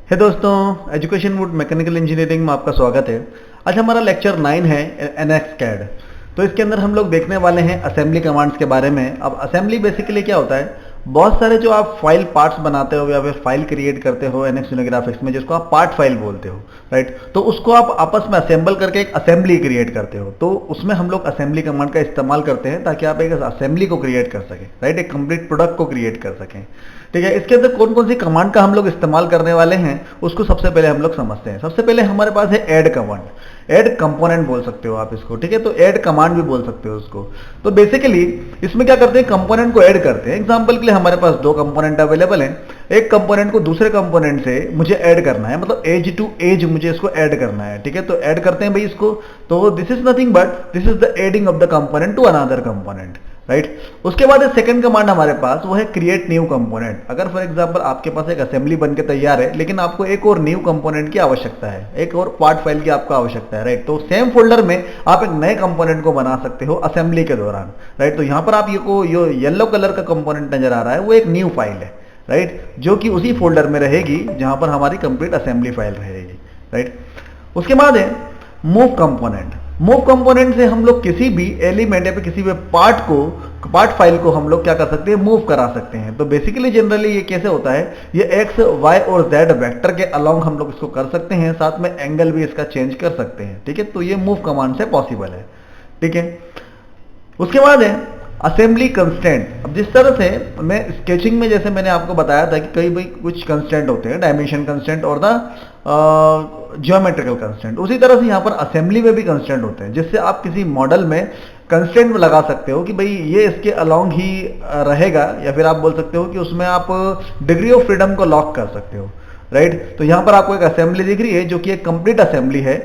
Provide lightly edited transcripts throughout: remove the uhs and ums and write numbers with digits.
है दोस्तों, education would mechanical engineering में आपका स्वागत है। आज हमारा लेक्चर 9 है NX CAD। तो इसके अंदर हम लोग देखने वाले हैं असेंबली कमांड्स के बारे में। अब असेंबली बेसिकली क्या होता है, बहुत सारे जो आप फाइल पार्ट्स बनाते हो या फिर फाइल क्रिएट करते हो NX ग्राफिक्स में, जिसको आप पार्ट फाइल बोलते हो, राइट। तो उसको आप आपस में असेंबल करके एक असेंबली क्रिएट करते हो। तो उसमें हम लोग असेंबली कमांड का इस्तेमाल करते हैं ताकि आप एक असेंबली को क्रिएट कर सकें, राइट, एक कंप्लीट प्रोडक्ट को क्रिएट कर सकें। ठीक है, इसके अंदर कौन कौन सी कमांड का हम लोग इस्तेमाल करने वाले हैं उसको सबसे पहले हम लोग समझते हैं। सबसे पहले हमारे पास है ऐड कमांड, ऐड कंपोनेंट बोल सकते हो आप इसको, ठीक है। तो ऐड कमांड भी बोल सकते हो उसको। तो बेसिकली इसमें क्या करते हैं, कंपोनेंट को ऐड करते हैं। एग्जांपल के लिए हमारे पास दो कंपोनेंट अवेलेबल हैं। एक कंपोनेंट को दूसरे कंपोनेंट से मुझे ऐड करना है, मतलब एज टू एज मुझे इसको ऐड करना है, ठीक है। तो ऐड करते हैं भाई इसको। तो this is nothing but this is the adding of the component to another component, right. उसके बाद सेकंड कमांड हमारे पास वो है क्रिएट न्यू कंपोनेंट। अगर फॉर एग्जांपल आपके पास एक असेंबली बनके तैयार है, लेकिन आपको एक और न्यू कंपोनेंट की आवश्यकता है, एक और पार्ट फाइल की आपको आवश्यकता है, राइट। तो सेम फोल्डर में आप एक नए कंपोनेंट को बना सकते हो असेंबली के दौरान, राइट। तो यहां पर आप ये येलो कलर का कंपोनेंट नजर आ रहा है, वो एक न्यू फाइल है, राइट, जो कि उसी फोल्डर में रहेगी जहां पर हमारी कंप्लीट असेंबली फाइल रहेगी, राइट। उसके बाद है मूव कंपोनेंट। मूव कंपोनेंट से हम लोग किसी भी एलिमेंट या फिर किसी भी पार्ट फाइल को हम लोग क्या कर सकते हैं, मूव करा सकते हैं। तो बेसिकली जनरली ये कैसे होता है, ये एक्स वाई और जेड वेक्टर के अलोंग हम लोग इसको कर सकते हैं, साथ में एंगल भी इसका चेंज कर सकते हैं, ठीक है। तो ये मूव कमांड से पॉसिबल है, ठीक है। उसके बाद है असेंबली कंस्ट्रेंट। अब जिस तरह से मैं स्केचिंग में जैसे मैंने आपको बताया था कि कई भाई कुछ कंस्ट्रेंट होते हैं, डायमेंशन कंस्ट्रेंट और द ज्योमेट्रिकल कंस्ट्रेंट, उसी तरह से यहाँ पर असेंबली में भी कंस्ट्रेंट होते हैं, जिससे आप किसी मॉडल में कंस्ट्रेंट लगा सकते हो कि भाई ये इसके अलोंग ही रहेगा, या फिर आप बोल सकते हो कि उसमें आप डिग्री ऑफ फ्रीडम को लॉक कर सकते हो, राइट। तो यहाँ पर आपको एक असेंबली दिख रही है जो कि एक कंप्लीट असेंबली है,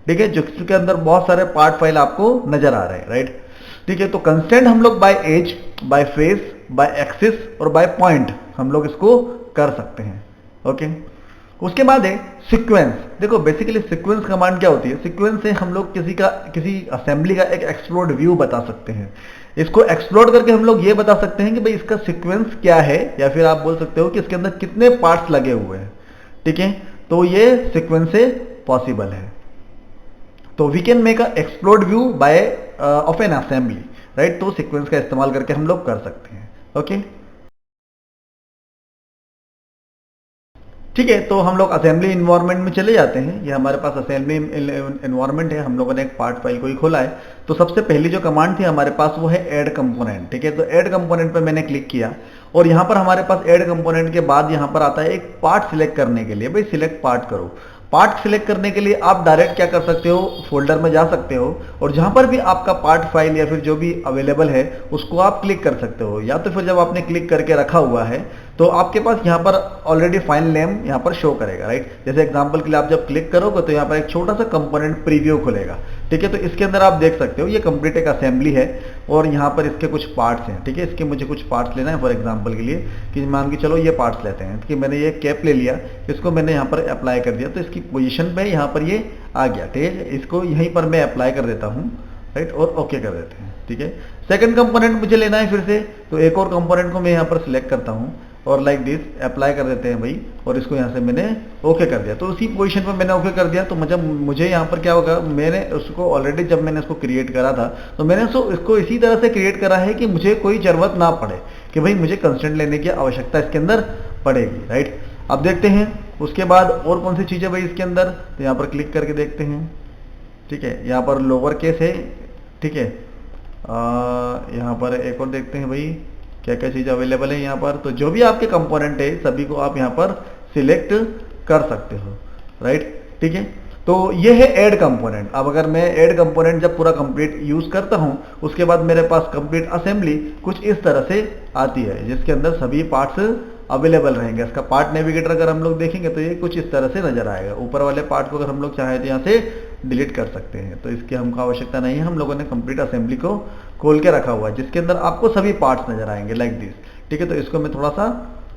ठीक है, जिसके अंदर बहुत सारे पार्ट फाइल आपको नजर आ रहे हैं, राइट, ठीक है। तो कंस्ट्रेंट हम लोग by edge, by face, by axis और बाय पॉइंट हम लोग इसको कर सकते हैं, ओके। उसके बाद है सीक्वेंस। देखो बेसिकली सीक्वेंस कमांड क्या होती है, सीक्वेंस से हम लोग किसी असेंबली का एक एक्सप्लोर्ड व्यू बता सकते हैं। इसको एक्सप्लोर करके हम लोग ये बता सकते हैं कि भाई इसका सीक्वेंस क्या है, या फिर आप बोल सकते हो कि इसके अंदर कितने पार्ट्स लगे हुए हैं, ठीक है। तो ये सीक्वेंस से पॉसिबल है। तो we can make a explored view by of an assembly, right. तो सीक्वेंस का इस्तेमाल करके हम लोग कर सकते हैं, ओके, ठीक है। तो हम लोग असेंबली इन्वायरमेंट में चले जाते हैं। ये हमारे पास असेंबली इन्वायरमेंट है, हम लोगों ने एक पार्ट फाइल को ही खोला है। तो सबसे पहली जो कमांड थी हमारे पास वो है ऐड कंपोनेंट, ठीक है। तो ऐड कंपोनेंट पे मैंने क्लिक किया और यहाँ पर हमारे पास ऐड कंपोनेंट के बाद यहाँ पर आता है एक पार्ट सिलेक्ट करने के लिए, भाई सिलेक्ट पार्ट करो। पार्ट सिलेक्ट करने के लिए आप डायरेक्ट क्या कर सकते हो, फोल्डर में जा सकते हो और जहां पर भी आपका पार्ट फाइल या फिर जो भी अवेलेबल है उसको आप क्लिक कर सकते हो, या तो फिर जब आपने क्लिक करके रखा हुआ है तो आपके पास यहाँ पर ऑलरेडी फाइल नेम यहाँ पर शो करेगा, राइट। जैसे एग्जांपल के लिए आप जब क्लिक करोगे तो यहाँ पर एक छोटा सा कंपोनेंट प्रीव्यू खुलेगा, ठीक है। तो इसके अंदर आप देख सकते हो ये कंप्लीट एक असेंबली है और यहाँ पर इसके कुछ पार्ट्स हैं, ठीक है। इसके मुझे कुछ पार्ट्स लेना है, फॉर एग्जांपल के लिए कि मान के चलो ये पार्ट्स लेते हैं, कि मैंने ये कैप ले लिया, इसको मैंने यहाँ पर अप्लाई कर दिया, तो इसकी पोजीशन पे यहाँ पर ये आ गया, ठीक है। इसको यहीं पर मैं अप्लाई कर देता हूँ, राइट, और ओके कर देते हैं, ठीक है। सेकंड कंपोनेंट मुझे लेना है फिर से, तो एक और कंपोनेंट को मैं यहाँ पर सिलेक्ट करता हूँ और लाइक दिस अप्लाई कर देते हैं भाई, और इसको यहाँ से मैंने ओके कर दिया। तो उसी पोजीशन पर मैंने ओके कर दिया। तो मुझे यहाँ पर क्या होगा, मैंने उसको ऑलरेडी जब मैंने इसको क्रिएट करा था तो मैंने इसको इसी तरह से क्रिएट करा है कि मुझे कोई जरूरत ना पड़े कि भाई मुझे कंस्ट्रेंट लेने की आवश्यकता इसके अंदर पड़ेगी, राइट। अब देखते हैं उसके बाद और कौन सी चीज़ है भाई इसके अंदर। तो यहाँ पर क्लिक करके देखते हैं, ठीक है। यहाँ पर लोअर केस है, ठीक है। यहाँ पर एक और देखते हैं भाई क्या क्या चीज़ अवेलेबल है यहाँ पर। तो जो भी आपके कंपोनेंट है सभी को आप यहाँ पर सिलेक्ट कर सकते हो, राइट, ठीक है। तो ये है ऐड कंपोनेंट। अब अगर मैं ऐड कंपोनेंट जब पूरा कंप्लीट यूज करता हूँ उसके बाद मेरे पास कंप्लीट असेंबली कुछ इस तरह से आती है, जिसके अंदर सभी पार्ट्स अवेलेबल रहेंगे। इसका पार्ट नेविगेटर अगर हम लोग देखेंगे तो ये कुछ इस तरह से नजर आएगा। ऊपर वाले पार्ट को अगर हम लोग चाहें तो यहाँ से डिलीट कर सकते हैं, तो इसकी हमको आवश्यकता नहीं है। हम लोगों ने कंप्लीट असेंबली को खोल के रखा हुआ है जिसके अंदर आपको सभी पार्ट्स नजर आएंगे लाइक दिस, ठीक है। तो इसको मैं थोड़ा सा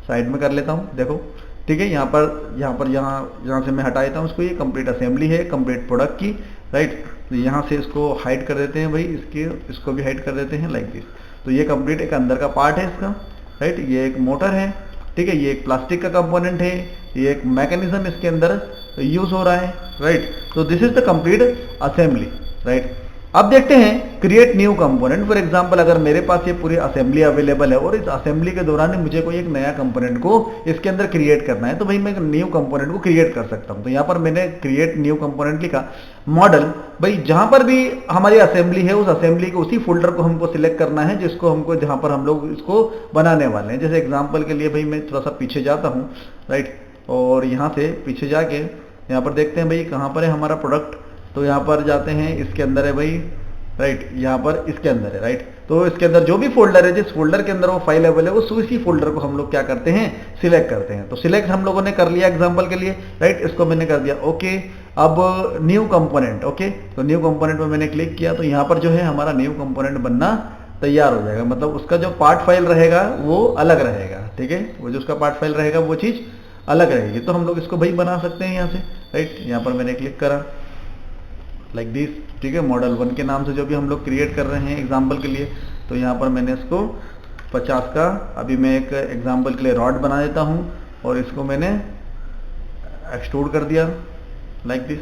साइड में कर लेता हूँ, देखो, ठीक है। यहाँ से मैं हटा देता हूँ इसको। ये कंप्लीट असेंबली है कंप्लीट प्रोडक्ट की, राइट। तो यहाँ से इसको हाइड कर देते हैं भाई, इसको भी हाइड कर देते हैं लाइक दिस। तो ये कंप्लीट एक अंदर का पार्ट है इसका, राइट। ये एक मोटर है, ठीक है। ये एक प्लास्टिक का कंपोनेंट है, ये एक मैकेनिज्म इसके अंदर यूज हो रहा है, राइट। तो this is the complete assembly, right. अब देखते हैं create new component. For example अगर मेरे पास ये पूरी असेंबली अवेलेबल है और इस असेंबली के दौरान ही मुझे कोई एक नया कंपोनेंट को इसके अंदर क्रिएट करना है, तो भाई मैं एक न्यू कंपोनेंट को क्रिएट कर सकता हूं। तो यहां पर मैंने क्रिएट न्यू कंपोनेंट लिखा। मॉडल, भाई जहां पर भी हमारी असेंबली है उस असेंबली के उसी फोल्डर को हमको सिलेक्ट करना है जिसको हमको, जहां पर हम लोग इसको बनाने वाले हैं। जैसे एग्जाम्पल के लिए भाई मैं थोड़ा सा पीछे जाता हूँ, राइट, और यहाँ से पीछे जाके यहाँ पर देखते हैं भाई कहाँ पर है हमारा प्रोडक्ट। तो यहाँ पर जाते हैं, इसके अंदर है भाई, राइट, यहाँ पर इसके अंदर है, राइट। तो इसके अंदर जो भी फोल्डर है, जिस फोल्डर के अंदर वो फाइल अवेलेबल है, वो उसी फोल्डर को हम लोग क्या करते हैं, सिलेक्ट करते हैं। तो सिलेक्ट हम लोगों ने कर लिया एग्जांपल के लिए, राइट, इसको मैंने कर दिया ओके। अब न्यू कंपोनेंट, ओके, तो न्यू कंपोनेंट में मैंने क्लिक किया तो यहाँ पर जो है हमारा न्यू कंपोनेंट बनना तैयार हो जाएगा। मतलब उसका जो पार्ट फाइल रहेगा वो अलग रहेगा, ठीक है, वो जो उसका पार्ट फाइल रहेगा वो चीज अलग रहेगी। तो हम लोग इसको भाई बना सकते हैं यहाँ से, राइट। यहाँ पर मैंने क्लिक करा लाइक दिस, ठीक है, मॉडल 1 के नाम से जो भी हम लोग क्रिएट कर रहे हैं एग्जांपल के लिए। तो यहाँ पर मैंने इसको 50 का, अभी मैं एक एग्जांपल के लिए रॉड बना देता हूँ और इसको मैंने एक्सट्रूड कर दिया लाइक दिस,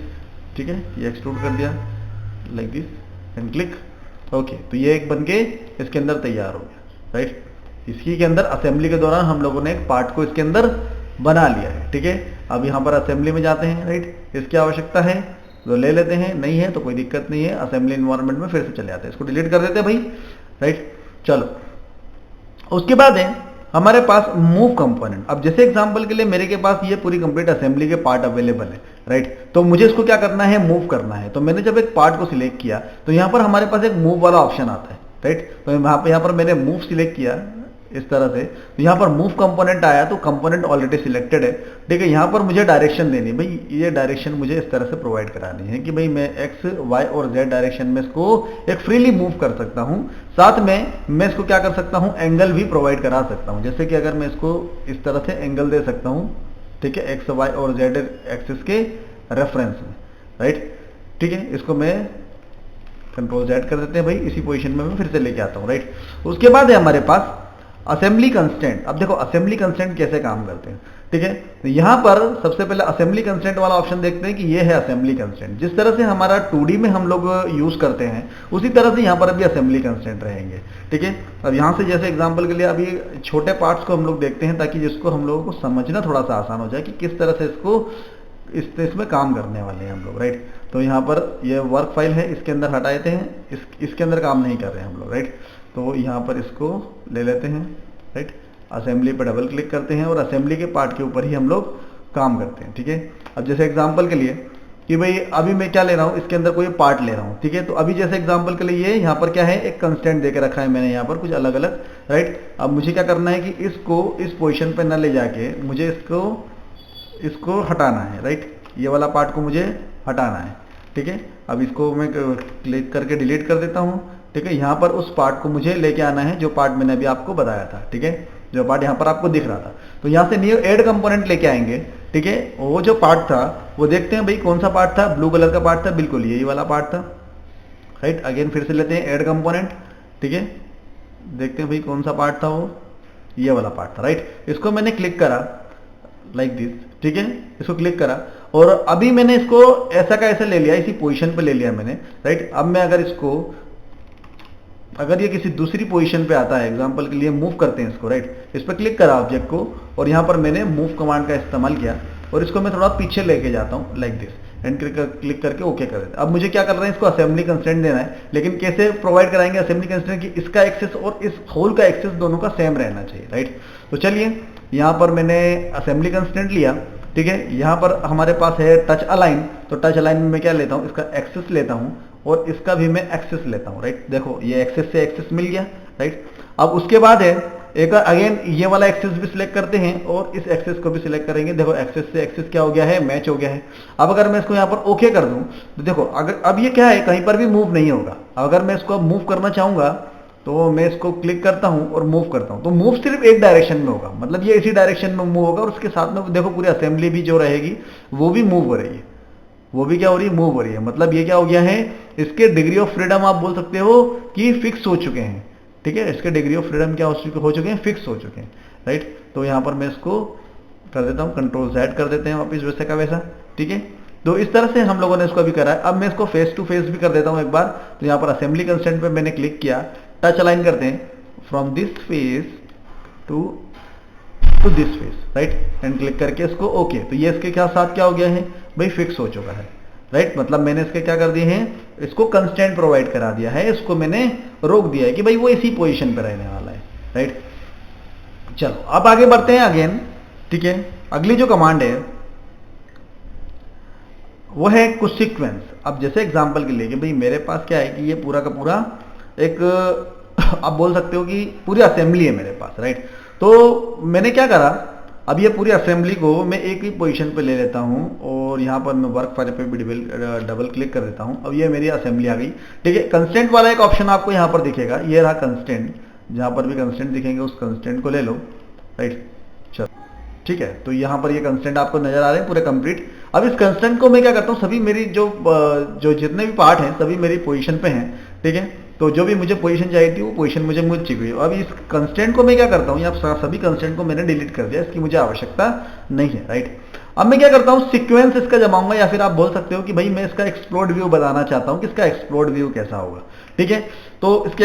ठीक है, ये एक्सट्रूड कर दिया like this and click okay. तो ये एक बनके इसके अंदर तैयार हो गया, राइट। इसी के अंदर असेंबली के दौरान हम लोगों ने एक पार्ट को इसके अंदर बना लिया है, ठीक है। अब यहाँ पर असेंबली में जाते हैं, राइट, इसकी आवश्यकता है तो ले लेते हैं, नहीं है तो कोई दिक्कत नहीं है, असेंबली इन्वायरमेंट में फिर से चले जाते हैं, इसको डिलीट कर देते हैं भाई, राइट। चलो उसके बाद है हमारे पास मूव कंपोनेंट। अब जैसे एग्जांपल के लिए मेरे के पास ये पूरी कंप्लीट असेंबली के पार्ट अवेलेबल है, राइट। तो मुझे इसको क्या करना है, मूव करना है। तो मैंने जब एक पार्ट को सिलेक्ट किया तो यहाँ पर हमारे पास एक मूव वाला ऑप्शन आता है, राइट। तो यहाँ पर मैंने मूव सिलेक्ट किया इस तरह से, तो यहाँ पर मूव कंपोनेंट आया तो कंपोनेंट ऑलरेडी सिलेक्टेड है, ठीक है। यहाँ पर मुझे डायरेक्शन देनी, भाई ये डायरेक्शन मुझे इस तरह से प्रोवाइड करानी है कि भाई मैं एक्स, वाई और जेड डायरेक्शन में इसको एक फ्रीली मूव कर सकता हूँ। साथ में मैं इसको क्या कर सकता हूँ, एंगल भी प्रोवाइड करा सकता हूँ। जैसे कि अगर मैं इसको इस तरह से एंगल दे सकता हूँ, ठीक है, एक्स, वाई और जेड एक्सिस के रेफरेंस में, राइट, ठीक है। इसको मैं कंट्रोल जेड कर देते हैं भाई, इसी पोजिशन में मैं फिर से लेके आता हूँ, राइट। उसके बाद है हमारे पास असेंबली कंस्ट्रेंट। अब देखो असेंबली कंस्ट्रेंट कैसे काम करते हैं, ठीक है। तो यहाँ पर सबसे पहले असेंबली कंस्ट्रेंट वाला ऑप्शन देखते हैं कि ये है असेंबली कंस्ट्रेंट। जिस तरह से हमारा 2D में हम लोग यूज करते हैं उसी तरह से यहाँ पर भी असेंबली कंस्ट्रेंट रहेंगे, ठीक है। अब यहाँ से जैसे एग्जांपल के लिए अभी छोटे पार्ट्स को हम लोग देखते हैं ताकि जिसको हम लोगों को समझना थोड़ा सा आसान हो जाए कि किस तरह से इसको इसमें काम करने वाले हैं हम लोग, राइट। तो यहाँ पर ये वर्क फाइल है, इसके अंदर हटा देते हैं, इसके अंदर काम नहीं कर रहे हैं हम लोग, राइट। तो यहाँ पर इसको ले लेते हैं, राइट, असेंबली पर डबल क्लिक करते हैं और असेंबली के पार्ट के ऊपर ही हम लोग काम करते हैं, ठीक है। अब जैसे एग्जांपल के लिए कि भाई अभी मैं क्या ले रहा हूँ, इसके अंदर कोई पार्ट ले रहा हूँ, ठीक है। तो अभी जैसे एग्जांपल के लिए ये यहाँ पर क्या है, एक कंस्ट्रेंट देके रखा है मैंने यहाँ पर कुछ अलग अलग, राइट। अब मुझे क्या करना है कि इसको इस पोजिशन पर न ले जाके मुझे इसको हटाना है, राइट। ये वाला पार्ट को मुझे हटाना है, ठीक है। अब इसको मैं क्लिक करके डिलीट कर देता हूँ, ठीक है। यहाँ पर उस पार्ट को मुझे लेके आना है जो पार्ट मैंने अभी आपको बताया था, ठीक है, जो पार्ट यहाँ पर आपको दिख रहा था। तो यहाँ से न्यू ऐड कंपोनेंट लेके आएंगे, ठीक है। वो जो पार्ट था वो देखते हैं भाई कौन सा पार्ट था, ब्लू कलर का पार्ट था, बिल्कुल यही वाला पार्ट था, राइट। अगेन फिर से लेते हैं ऐड कंपोनेंट, ठीक है, देखते हैं भाई कौन सा पार्ट था, वो ये वाला पार्ट था, राइट। इसको मैंने क्लिक करा लाइक दिस, ठीक है, इसको क्लिक करा और अभी मैंने इसको ऐसा का ऐसा ले लिया, इसी पोजीशन पे ले लिया मैंने, राइट। अब मैं अगर ये किसी दूसरी पोजीशन पे आता है, एग्जांपल के लिए मूव करते हैं इसको, राइट, इस पर क्लिक करा ऑब्जेक्ट को और यहाँ पर मैंने मूव कमांड का इस्तेमाल किया और इसको मैं थोड़ा पीछे लेके जाता हूँ लाइक दिस एंड क्लिक करके ओके कर देते हैं। अब मुझे क्या कर रहे हैं, इसको असेंबली कंस्ट्रेंट देना है, लेकिन कैसे प्रोवाइड कराएंगे असेंबली कंस्ट्रेंट की इसका एक्सेस और इस होल का एक्सेस दोनों का सेम रहना चाहिए, राइट। तो चलिए यहाँ पर मैंने असेंबली कंस्ट्रेंट लिया, ठीक है। यहाँ पर हमारे पास है टच अलाइन, तो टच अलाइन में मैं क्या लेता हूँ, इसका एक्सेस लेता हूँ और इसका भी मैं एक्सेस लेता हूँ, राइट। देखो ये एक्सेस से एक्सेस मिल गया, राइट। अब उसके बाद है एक अगेन ये वाला एक्सेस भी सिलेक्ट करते हैं और इस एक्सेस को भी सिलेक्ट करेंगे। देखो एक्सेस से एक्सेस क्या हो गया है, मैच हो गया है। अब अगर मैं इसको यहाँ पर ओके कर दूं तो देखो अगर अब ये क्या है, कहीं पर भी मूव नहीं होगा। अगर मैं इसको मूव करना चाहूंगा तो मैं इसको क्लिक करता हूं और मूव करता हूं, तो मूव सिर्फ एक डायरेक्शन में होगा, मतलब ये इसी डायरेक्शन में मूव होगा और उसके साथ में देखो पूरी असेंबली भी जो रहेगी वो भी मूव हो रही है, वो भी क्या हो रही है, मूव हो रही है। मतलब ये क्या हो गया है, इसके डिग्री ऑफ फ्रीडम आप बोल सकते हो कि फिक्स हो चुके हैं, ठीक है। इसके डिग्री ऑफ फ्रीडम क्या हो चुके हैं, फिक्स हो चुके हैं, राइट। तो यहाँ पर मैं इसको कर देता हूँ, कंट्रोल Z कर देते हैं वापस वैसे का वैसा, ठीक है। तो इस तरह से हम लोगों ने इसको अभी करा है। अब मैं इसको फेस टू फेस भी कर देता हूँ एक बार। तो यहाँ पर असेंबली कंस्ट्रेंट पे मैंने क्लिक किया, टच अलाइन करते हैं from this face to this face, right, and click करके इसको ओके। तो ये इसके क्या साथ क्या हो गया है भाई, फिक्स हो चुका है, राइट। मतलब मैंने इसके क्या कर दिए हैं, इसको कंस्ट्रेंट प्रोवाइड करा दिया है, इसको मैंने रोक दिया है कि भाई वो इसी पोजीशन पे रहने वाला है, राइट। चलो अब आगे बढ़ते हैं अगेन, ठीक है। अगली जो कमांड है वो है कुछ सीक्वेंस। अब जैसे एग्जांपल के लिए कि भाई मेरे पास क्या है कि ये पूरा का पूरा एक आप बोल सकते हो कि पूरी असेंबली है मेरे पास, राइट। तो मैंने क्या करा, अब ये पूरी असेंबली को मैं एक ही पोजीशन पे ले लेता हूँ और यहाँ पर मैं वर्क फाइल पे भी डबल क्लिक कर देता हूँ। अब ये मेरी असेंबली आ गई, ठीक है। कंस्ट्रेंट वाला एक ऑप्शन आपको यहाँ पर दिखेगा, ये रहा कंस्ट्रेंट, जहाँ पर भी कंस्ट्रेंट दिखेंगे उस कंस्ट्रेंट को ले लो, राइट। चलो ठीक है, तो यहाँ पर ये कंस्ट्रेंट आपको नजर आ रहे हैं पूरे कंप्लीट। अब इस कंस्ट्रेंट को मैं क्या करता हूँ, सभी मेरी जो जितने भी पार्ट हैं सभी मेरी पोजीशन पे हैं, ठीक है। तो जो भी मुझे पोजीशन चाहिए थी वो पोजीशन मुझे मिल चुकी है। अब इस कंस्ट्रेंट को मैं क्या करता हूँ, यहाँ सभी कंस्ट्रेंट को मैंने डिलीट कर दिया, इसकी मुझे आवश्यकता नहीं है, राइट। अब मैं क्या करता हूँ, सीक्वेंस इसका जमाऊंगा, या फिर आप बोल सकते हो कि भाई मैं इसका एक्सप्लोड व्यू बनाना चाहता हूँ कि इसका एक्सप्लोड व्यू कैसा होगा, ठीक है। तो इसके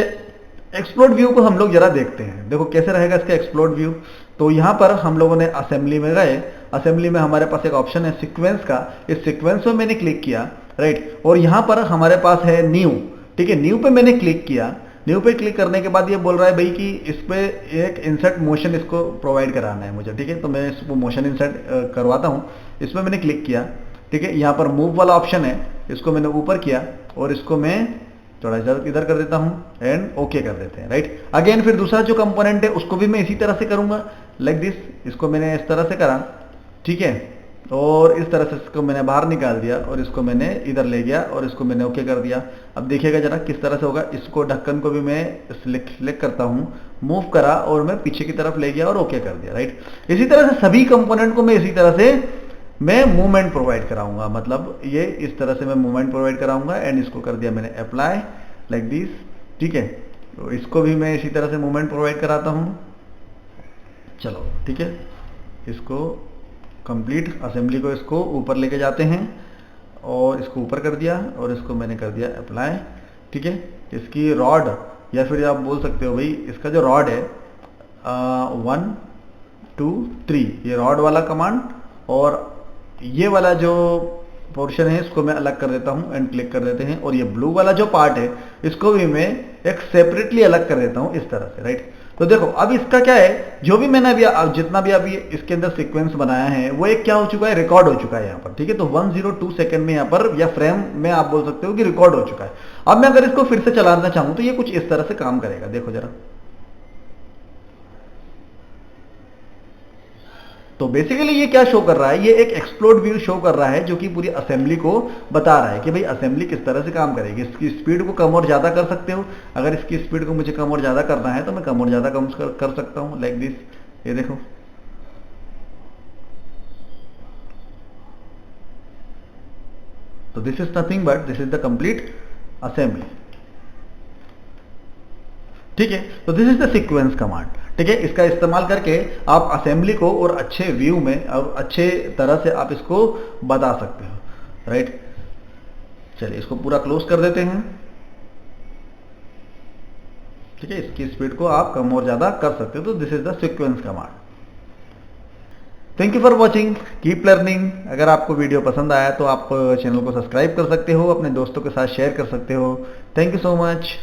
एक्सप्लोड व्यू को हम लोग जरा देखते हैं, देखो कैसे रहेगा इसका एक्सप्लोड व्यू। तो यहाँ पर हम लोगों ने असेंबली में गए, असेंबली में हमारे पास एक ऑप्शन है सीक्वेंस का, इस सीक्वेंस में मैंने क्लिक किया, राइट। और यहाँ पर हमारे पास है न्यू, ठीक है। न्यू पे मैंने क्लिक किया, न्यू पे क्लिक करने के बाद ये बोल रहा है भाई कि इस पे एक इंसर्ट मोशन इसको प्रोवाइड कराना है मुझे, ठीक है। तो मैं इसको मोशन इंसर्ट करवाता हूँ, इसमें मैंने क्लिक किया, ठीक है। यहाँ पर मूव वाला ऑप्शन है, इसको मैंने ऊपर किया और इसको मैं थोड़ा इधर कर देता हूँ एंड ओके कर देते हैं, राइट। अगेन फिर दूसरा जो कंपोनेंट है उसको भी मैं इसी तरह से करूंगा, लाइक दिस। इसको मैंने इस तरह से करा, ठीक है, और इस तरह से इसको मैंने बाहर निकाल दिया और इसको मैंने इधर ले गया और इसको मैंने ओके कर दिया। अब देखिएगा जरा किस तरह से होगा। इसको ढक्कन को भी मैं सिलेक्ट करता हूँ, मूव करा और मैं पीछे की तरफ ले गया और ओके कर दिया, राइट। इसी तरह से सभी कंपोनेंट को मैं इसी तरह से मैं मूवमेंट प्रोवाइड कराऊंगा, मतलब ये इस तरह से मैं मूवमेंट प्रोवाइड कराऊंगा एंड इसको कर दिया मैंने अप्लाई लाइक दिस, ठीक है। तो इसको भी मैं इसी तरह से मूवमेंट प्रोवाइड कराता हूँ। चलो ठीक है, इसको कंप्लीट असेंबली को इसको ऊपर लेके जाते हैं और इसको ऊपर कर दिया और इसको मैंने कर दिया अप्लाई, ठीक है। इसकी रॉड या फिर आप बोल सकते हो भाई इसका जो रॉड है 1 2 3, ये रॉड वाला कमांड, और ये वाला जो पोर्शन है इसको मैं अलग कर देता हूं एंड क्लिक कर देते हैं। और ये ब्लू वाला जो पार्ट है इसको भी मैं एक सेपरेटली अलग कर देता हूं इस तरह से, राइट। तो देखो अब इसका क्या है, जो भी मैंने अभी जितना भी अभी इसके अंदर सीक्वेंस बनाया है वो एक क्या हो चुका है, रिकॉर्ड हो चुका है यहाँ पर, ठीक है। तो 102 सेकंड में यहाँ पर या फ्रेम में आप बोल सकते हो कि रिकॉर्ड हो चुका है। अब मैं अगर इसको फिर से चलाना चाहूं तो ये कुछ इस तरह से काम करेगा, देखो जरा। तो बेसिकली ये क्या शो कर रहा है, ये एक एक्सप्लोड व्यू शो कर रहा है जो कि पूरी असेंबली को बता रहा है कि भाई असेंबली किस तरह से काम करेगी। इसकी स्पीड को कम और ज्यादा कर सकते हो, अगर इसकी स्पीड को मुझे कम और ज्यादा करना है तो मैं कम और ज्यादा कम कर सकता हूं, लाइक दिस। ये देखो, तो this is nothing but this is the complete assembly, ठीक है। तो this is the sequence command, ठीक है। इसका इस्तेमाल करके आप असेंबली को और अच्छे व्यू में और अच्छे तरह से आप इसको बता सकते हो, राइट। चलिए इसको पूरा क्लोज कर देते हैं, ठीक है। इसकी स्पीड को आप कम और ज्यादा कर सकते हो। तो this is the sequence command. Thank you for watching, keep learning. अगर आपको वीडियो पसंद आया तो आप चैनल को सब्सक्राइब कर सकते हो, अपने दोस्तों के साथ शेयर कर सकते हो। Thank you so much.